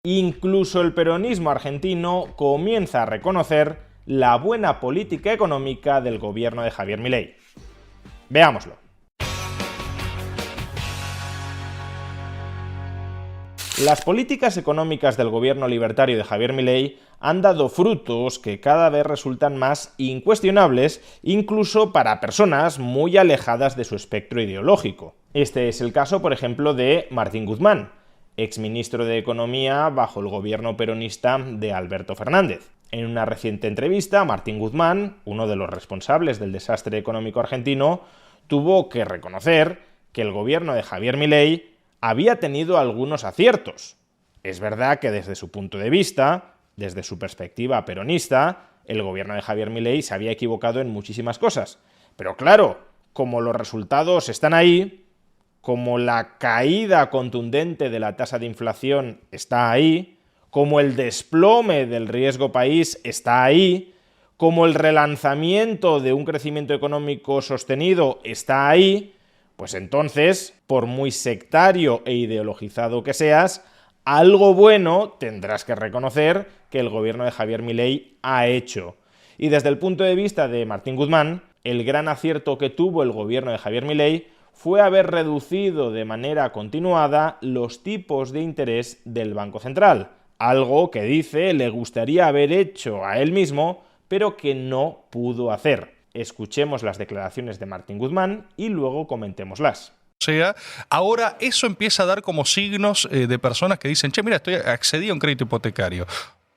Incluso el peronismo argentino comienza a reconocer la buena política económica del gobierno de Javier Milei. Veámoslo. Las políticas económicas del gobierno libertario de Javier Milei han dado frutos que cada vez resultan más incuestionables, incluso para personas muy alejadas de su espectro ideológico. Este es el caso, por ejemplo, de Martín Guzmán, exministro de Economía bajo el gobierno peronista de Alberto Fernández. En una reciente entrevista, Martín Guzmán, uno de los responsables del desastre económico argentino, tuvo que reconocer que el gobierno de Javier Milei había tenido algunos aciertos. Es verdad que desde su punto de vista, desde su perspectiva peronista, el gobierno de Javier Milei se había equivocado en muchísimas cosas. Pero claro, como los resultados están ahí, como la caída contundente de la tasa de inflación está ahí, como el desplome del riesgo país está ahí, como el relanzamiento de un crecimiento económico sostenido está ahí, pues entonces, por muy sectario e ideologizado que seas, algo bueno tendrás que reconocer que el gobierno de Javier Milei ha hecho. Y desde el punto de vista de Martín Guzmán, el gran acierto que tuvo el gobierno de Javier Milei fue haber reducido de manera continuada los tipos de interés del Banco Central, algo que dice le gustaría haber hecho a él mismo, pero que no pudo hacer. Escuchemos las declaraciones de Martín Guzmán y luego comentémoslas. O sea, ahora eso empieza a dar como signos de personas que dicen, che, mira, accedí a un crédito hipotecario.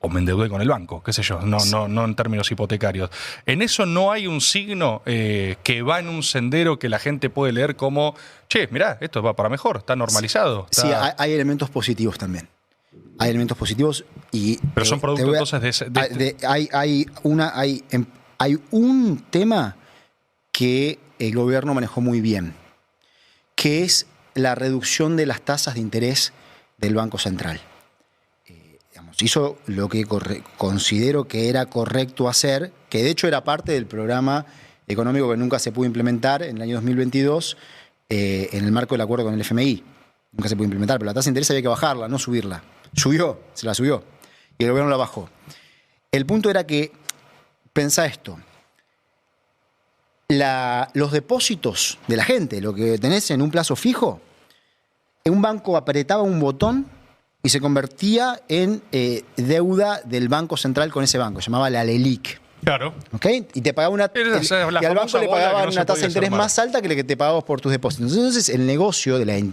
O me endeudé con el banco, qué sé yo, no en términos hipotecarios. En eso no hay un signo que va en un sendero que la gente puede leer como, che, mirá, esto va para mejor, está normalizado. Sí, hay elementos positivos también. Hay elementos positivos y... Pero son producto entonces Hay un tema que el gobierno manejó muy bien, que es la reducción de las tasas de interés del Banco Central. Hizo lo que considero que era correcto hacer, que de hecho era parte del programa económico que nunca se pudo implementar en el año 2022 en el marco del acuerdo con el FMI. Nunca se pudo implementar, pero la tasa de interés había que bajarla, no subirla. Se la subió y el gobierno la bajó. El punto era que, pensá esto, los depósitos de la gente, lo que tenés en un plazo fijo, un banco apretaba un botón y se convertía en deuda del Banco Central con ese banco, se llamaba la LELIQ. Claro. ¿Okay? Y te pagaba y al banco le pagaban una tasa de interés más alta que la que te pagabas por tus depósitos. Entonces, el negocio de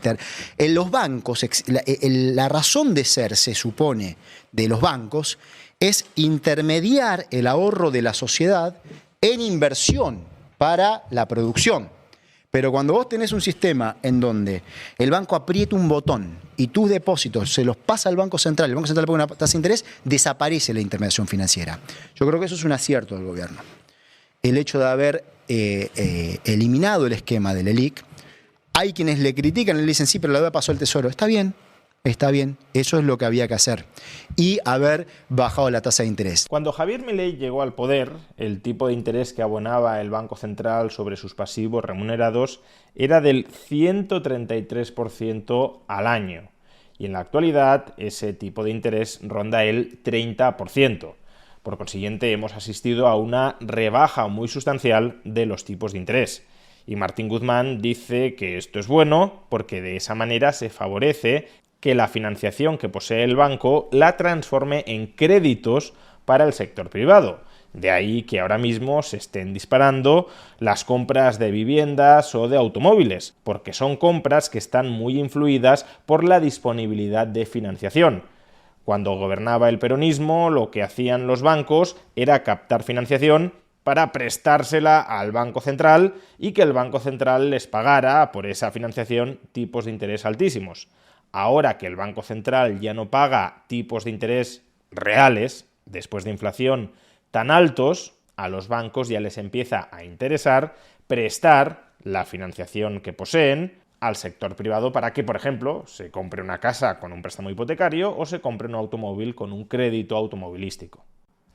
en los bancos, la razón de ser, se supone, de los bancos, es intermediar el ahorro de la sociedad en inversión para la producción. Pero cuando vos tenés un sistema en donde el banco aprieta un botón y tus depósitos se los pasa al Banco Central, el Banco Central pone una tasa de interés, desaparece la intermediación financiera. Yo creo que eso es un acierto del gobierno. El hecho de haber eliminado el esquema del LELIQ, hay quienes le critican y le dicen, sí, pero la deuda pasó al Tesoro. Está bien, eso es lo que había que hacer. Y haber bajado la tasa de interés. Cuando Javier Milei llegó al poder, el tipo de interés que abonaba el Banco Central sobre sus pasivos remunerados era del 133% al año. Y en la actualidad ese tipo de interés ronda el 30%. Por consiguiente, hemos asistido a una rebaja muy sustancial de los tipos de interés. Y Martín Guzmán dice que esto es bueno porque de esa manera se favorece que la financiación que posee el banco la transforme en créditos para el sector privado. De ahí que ahora mismo se estén disparando las compras de viviendas o de automóviles, porque son compras que están muy influidas por la disponibilidad de financiación. Cuando gobernaba el peronismo, lo que hacían los bancos era captar financiación para prestársela al Banco Central y que el Banco Central les pagara por esa financiación tipos de interés altísimos. Ahora que el Banco Central ya no paga tipos de interés reales, después de inflación, tan altos, a los bancos ya les empieza a interesar prestar la financiación que poseen al sector privado para que, por ejemplo, se compre una casa con un préstamo hipotecario o se compre un automóvil con un crédito automovilístico.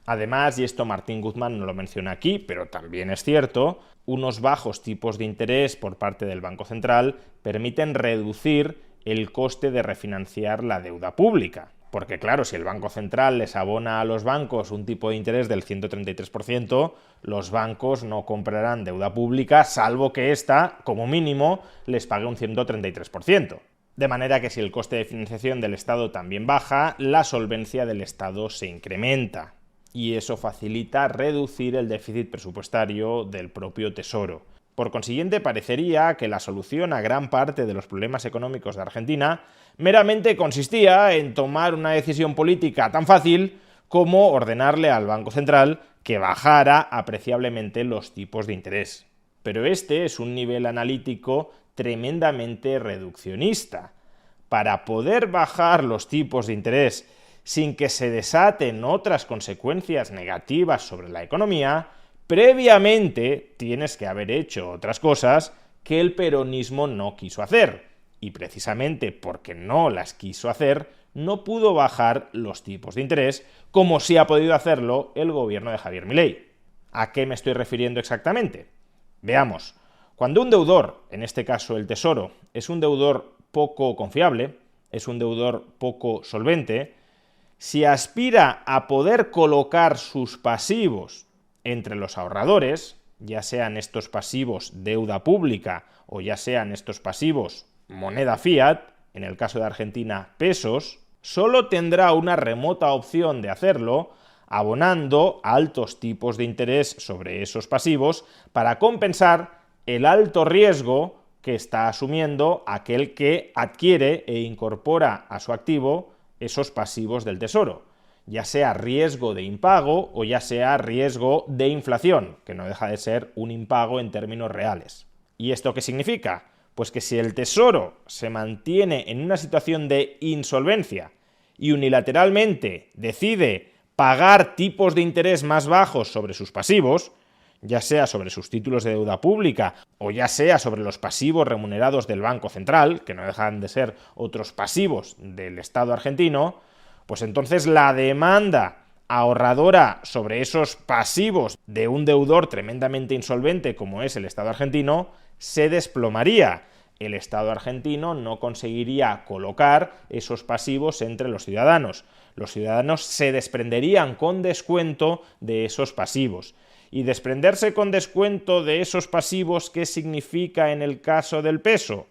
Además, y esto Martín Guzmán no lo menciona aquí, pero también es cierto, unos bajos tipos de interés por parte del Banco Central permiten reducir el coste de refinanciar la deuda pública. Porque claro, si el Banco Central les abona a los bancos un tipo de interés del 133%, los bancos no comprarán deuda pública, salvo que ésta, como mínimo, les pague un 133%. De manera que si el coste de financiación del Estado también baja, la solvencia del Estado se incrementa. Y eso facilita reducir el déficit presupuestario del propio Tesoro. Por consiguiente, parecería que la solución a gran parte de los problemas económicos de Argentina meramente consistía en tomar una decisión política tan fácil como ordenarle al Banco Central que bajara apreciablemente los tipos de interés. Pero este es un nivel analítico tremendamente reduccionista. Para poder bajar los tipos de interés sin que se desaten otras consecuencias negativas sobre la economía, previamente tienes que haber hecho otras cosas que el peronismo no quiso hacer. Y precisamente porque no las quiso hacer, no pudo bajar los tipos de interés como sí ha podido hacerlo el gobierno de Javier Milei. ¿A qué me estoy refiriendo exactamente? Veamos. Cuando un deudor, en este caso el Tesoro, es un deudor poco confiable, es un deudor poco solvente, si aspira a poder colocar sus pasivos entre los ahorradores, ya sean estos pasivos deuda pública o ya sean estos pasivos moneda fiat, en el caso de Argentina pesos, solo tendrá una remota opción de hacerlo abonando altos tipos de interés sobre esos pasivos para compensar el alto riesgo que está asumiendo aquel que adquiere e incorpora a su activo esos pasivos del Tesoro, ya sea riesgo de impago o ya sea riesgo de inflación, que no deja de ser un impago en términos reales. ¿Y esto qué significa? Pues que si el Tesoro se mantiene en una situación de insolvencia y unilateralmente decide pagar tipos de interés más bajos sobre sus pasivos, ya sea sobre sus títulos de deuda pública o ya sea sobre los pasivos remunerados del Banco Central, que no dejan de ser otros pasivos del Estado argentino, pues entonces la demanda ahorradora sobre esos pasivos de un deudor tremendamente insolvente como es el Estado argentino se desplomaría. El Estado argentino no conseguiría colocar esos pasivos entre los ciudadanos. Los ciudadanos se desprenderían con descuento de esos pasivos. Y desprenderse con descuento de esos pasivos, ¿qué significa en el caso del peso?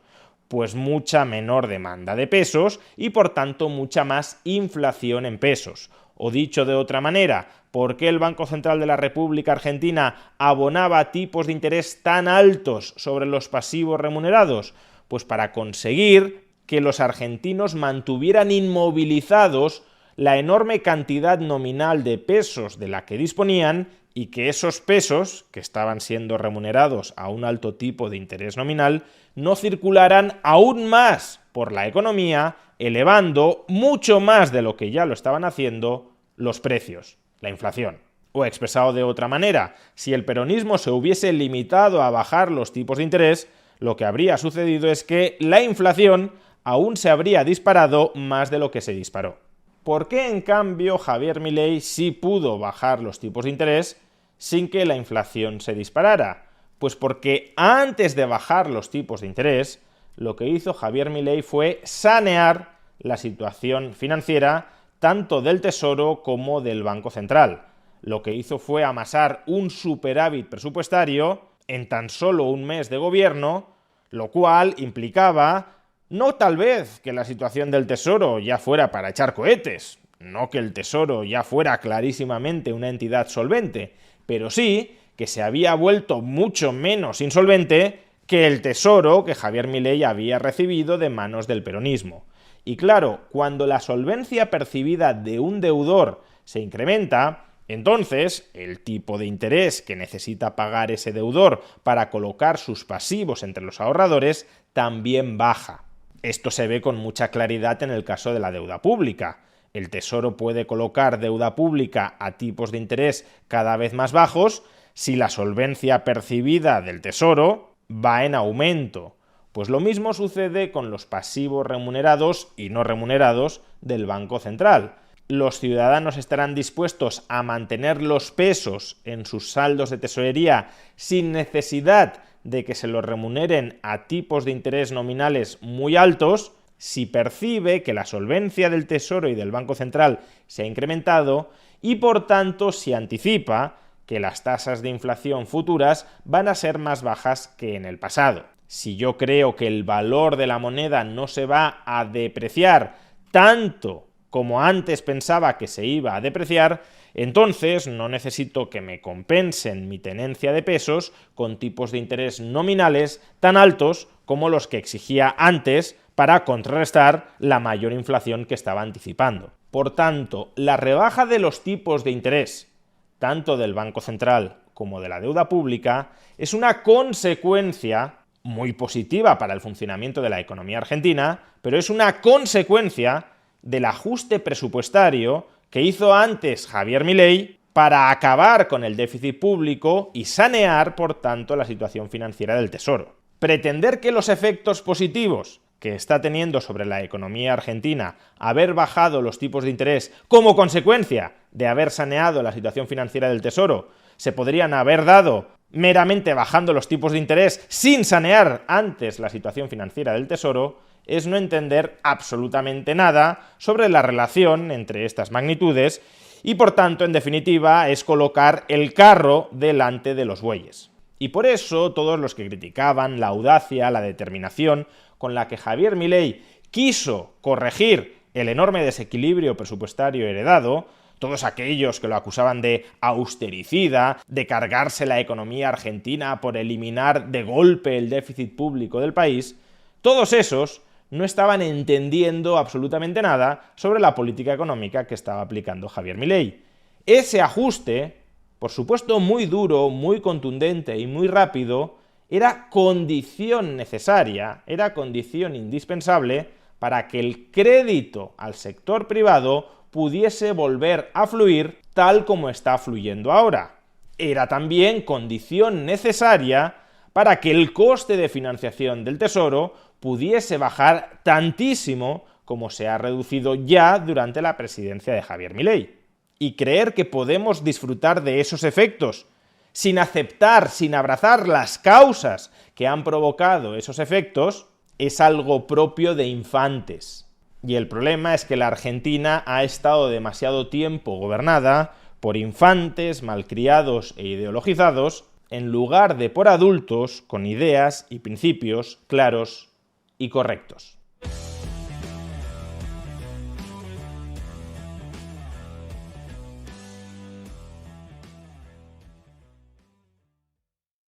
Pues mucha menor demanda de pesos y por tanto mucha más inflación en pesos. O dicho de otra manera, ¿por qué el Banco Central de la República Argentina abonaba tipos de interés tan altos sobre los pasivos remunerados? Pues para conseguir que los argentinos mantuvieran inmovilizados la enorme cantidad nominal de pesos de la que disponían y que esos pesos, que estaban siendo remunerados a un alto tipo de interés nominal, no circularan aún más por la economía, elevando mucho más de lo que ya lo estaban haciendo los precios, la inflación. O expresado de otra manera, si el peronismo se hubiese limitado a bajar los tipos de interés, lo que habría sucedido es que la inflación aún se habría disparado más de lo que se disparó. ¿Por qué, en cambio, Javier Milei sí pudo bajar los tipos de interés sin que la inflación se disparara? Pues porque antes de bajar los tipos de interés, lo que hizo Javier Milei fue sanear la situación financiera tanto del Tesoro como del Banco Central. Lo que hizo fue amasar un superávit presupuestario en tan solo un mes de gobierno, lo cual implicaba no tal vez que la situación del Tesoro ya fuera para echar cohetes, no que el Tesoro ya fuera clarísimamente una entidad solvente, pero sí que se había vuelto mucho menos insolvente que el Tesoro que Javier Milei había recibido de manos del peronismo. Y claro, cuando la solvencia percibida de un deudor se incrementa, entonces el tipo de interés que necesita pagar ese deudor para colocar sus pasivos entre los ahorradores también baja. Esto se ve con mucha claridad en el caso de la deuda pública. El Tesoro puede colocar deuda pública a tipos de interés cada vez más bajos si la solvencia percibida del Tesoro va en aumento. Pues lo mismo sucede con los pasivos remunerados y no remunerados del Banco Central. Los ciudadanos estarán dispuestos a mantener los pesos en sus saldos de tesorería sin necesidad de que se los remuneren a tipos de interés nominales muy altos, si percibe que la solvencia del Tesoro y del Banco Central se ha incrementado y, por tanto, si anticipa que las tasas de inflación futuras van a ser más bajas que en el pasado. Si yo creo que el valor de la moneda no se va a depreciar tanto como antes pensaba que se iba a depreciar, entonces no necesito que me compensen mi tenencia de pesos con tipos de interés nominales tan altos como los que exigía antes para contrarrestar la mayor inflación que estaba anticipando. Por tanto, la rebaja de los tipos de interés, tanto del Banco Central como de la deuda pública, es una consecuencia muy positiva para el funcionamiento de la economía argentina, pero es una consecuencia del ajuste presupuestario que hizo antes Javier Milei para acabar con el déficit público y sanear, por tanto, la situación financiera del Tesoro. Pretender que los efectos positivos que está teniendo sobre la economía argentina haber bajado los tipos de interés como consecuencia de haber saneado la situación financiera del Tesoro se podrían haber dado meramente bajando los tipos de interés sin sanear antes la situación financiera del Tesoro, es no entender absolutamente nada sobre la relación entre estas magnitudes y, por tanto, en definitiva, es colocar el carro delante de los bueyes. Y por eso todos los que criticaban la audacia, la determinación con la que Javier Milei quiso corregir el enorme desequilibrio presupuestario heredado, todos aquellos que lo acusaban de austericida, de cargarse la economía argentina por eliminar de golpe el déficit público del país, todos esos no estaban entendiendo absolutamente nada sobre la política económica que estaba aplicando Javier Milei. Ese ajuste, por supuesto muy duro, muy contundente y muy rápido, era condición necesaria, era condición indispensable para que el crédito al sector privado pudiese volver a fluir tal como está fluyendo ahora. Era también condición necesaria para que el coste de financiación del Tesoro pudiese bajar tantísimo como se ha reducido ya durante la presidencia de Javier Milei. Y creer que podemos disfrutar de esos efectos sin aceptar, sin abrazar las causas que han provocado esos efectos, es algo propio de infantes. Y el problema es que la Argentina ha estado demasiado tiempo gobernada por infantes malcriados e ideologizados, en lugar de por adultos con ideas y principios claros y correctos.